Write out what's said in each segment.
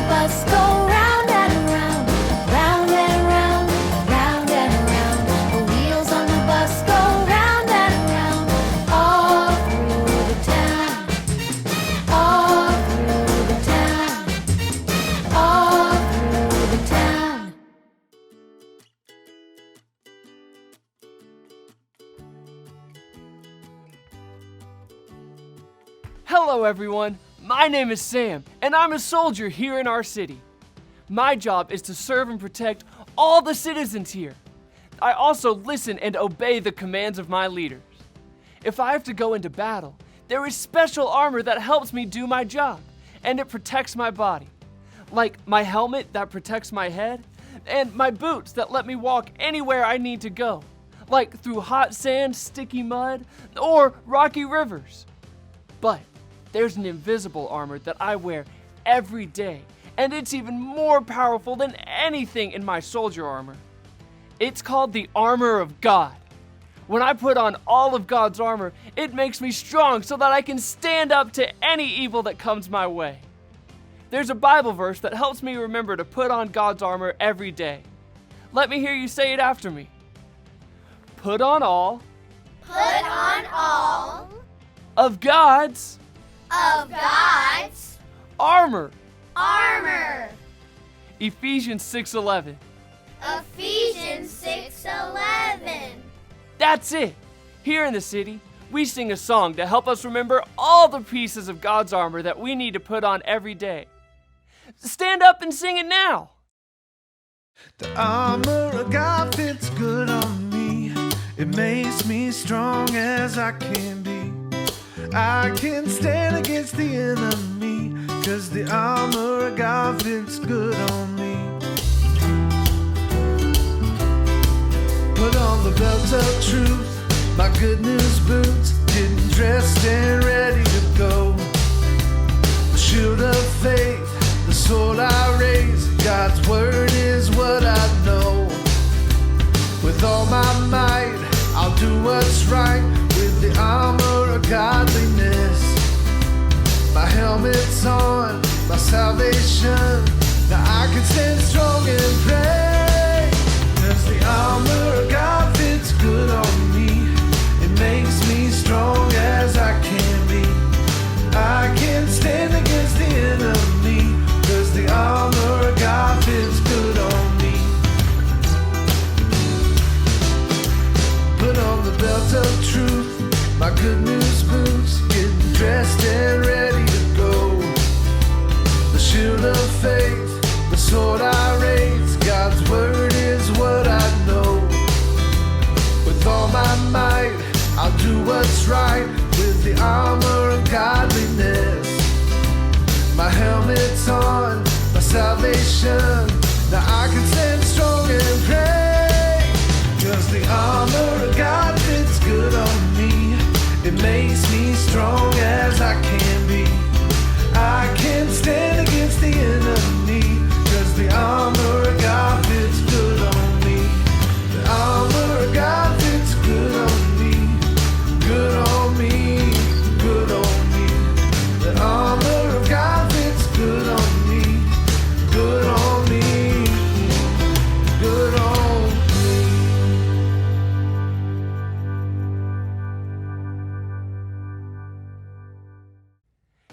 bus go round and round, round and round, round and round. The wheels on the bus go round and round, all through the town, all through the town, all through the town. Hello everyone, my name is Sam, and I'm a soldier here in our city. My job is to serve and protect all the citizens here. I also listen and obey the commands of my leaders. If I have to go into battle, there is special armor that helps me do my job, and it protects my body. Like my helmet that protects my head, and my boots that let me walk anywhere I need to go, like through hot sand, sticky mud, or rocky rivers. But there's an invisible armor that I wear every day, and it's even more powerful than anything in my soldier armor. It's called the armor of God. When I put on all of God's armor, it makes me strong so that I can stand up to any evil that comes my way. There's a Bible verse that helps me remember to put on God's armor every day. Let me hear you say it after me. Put on all of God's armor. Ephesians 6:11. That's it. Here in the city, we sing a song to help us remember all the pieces of God's armor that we need to put on every day. Stand up and sing it now. The armor of God fits good on me. It makes me strong as I can be. I can stand against the enemy, 'cause the armor of God fits good on me. Put on the belt of truth, my good news boots, getting dressed and ready to go. The shield of faith, the sword I raise, God's word is what I know. With all my might, I'll do what's right with the armor of godliness. My helmet's on, my salvation. Now I can stand strong and pray, 'cause the armor of God fits good on me. It makes me strong as I can be. I can stand against the enemy, 'cause the armor of God fits good on me. Put on the belt of truth, my good news boots, getting dressed and ready to go. The shield of faith, the sword I raise, God's word is what I know. With all my might, I'll do what's right with the armor of godliness. My helmet's on, my salvation. Now I can stand strong and pray, 'cause the armor of God fits good on me. It makes me strong as I can be. I can stand against the enemy, 'cause the armor of God fits good on me. The armor of God fits good on me, good on me, good on me. The armor of God fits good on me, good on me, good on me.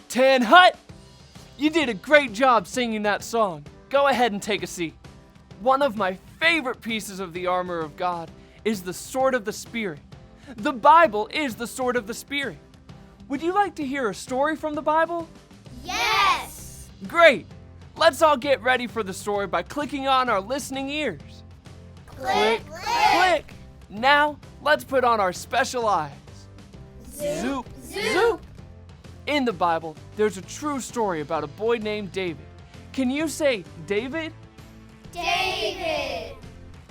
Tan Hut, you did a great job singing that song. Go ahead and take a seat. One of my favorite pieces of the armor of God is the sword of the Spirit. The Bible is the sword of the Spirit. Would you like to hear a story from the Bible? Yes! Great! Let's all get ready for the story by clicking on our listening ears. Click, Click! Now, let's put on our special eyes. Zoop! Zoop! In the Bible, there's a true story about a boy named David. Can you say David? David!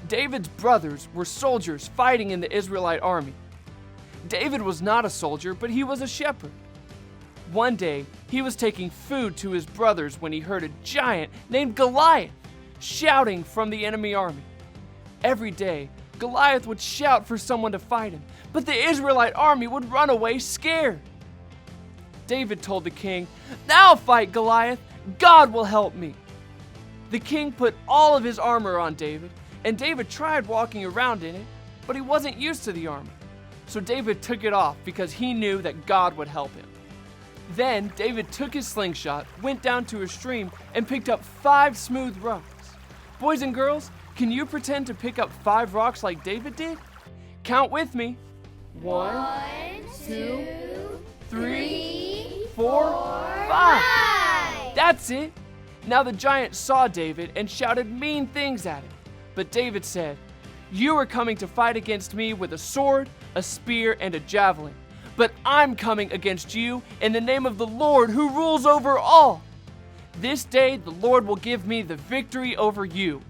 David's brothers were soldiers fighting in the Israelite army. David was not a soldier, but he was a shepherd. One day, he was taking food to his brothers when he heard a giant named Goliath shouting from the enemy army. Every day, Goliath would shout for someone to fight him, but the Israelite army would run away scared. David told the king, "Now fight Goliath, God will help me." The king put all of his armor on David, and David tried walking around in it, but he wasn't used to the armor. So David took it off because he knew that God would help him. Then David took his slingshot, went down to a stream, and picked up 5 smooth rocks. Boys and girls, can you pretend to pick up 5 rocks like David did? Count with me. 1, 2, 3, 4, 5. That's it. Now the giant saw David and shouted mean things at him. But David said, "You are coming to fight against me with a sword, a spear, and a javelin. But I'm coming against you in the name of the Lord who rules over all. This day the Lord will give me the victory over you."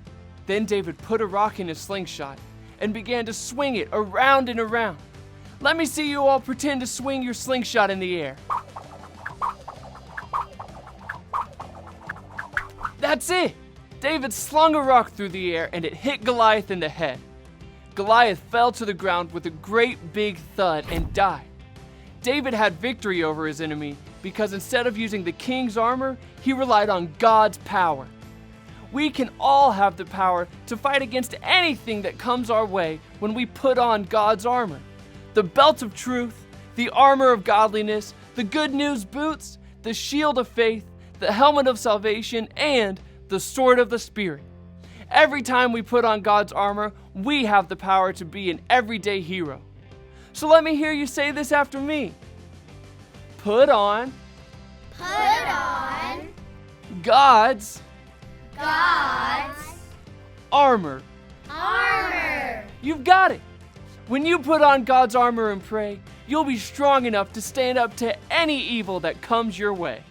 Then David put a rock in his slingshot and began to swing it around and around. Let me see you all pretend to swing your slingshot in the air. That's it! David slung a rock through the air and it hit Goliath in the head. Goliath fell to the ground with a great big thud and died. David had victory over his enemy because instead of using the king's armor, he relied on God's power. We can all have the power to fight against anything that comes our way when we put on God's armor. The belt of truth, the armor of godliness, the good news boots, the shield of faith, the helmet of salvation, and the sword of the Spirit. Every time we put on God's armor, we have the power to be an everyday hero. So let me hear you say this after me. Put on God's armor. You've got it. When you put on God's armor and pray, you'll be strong enough to stand up to any evil that comes your way.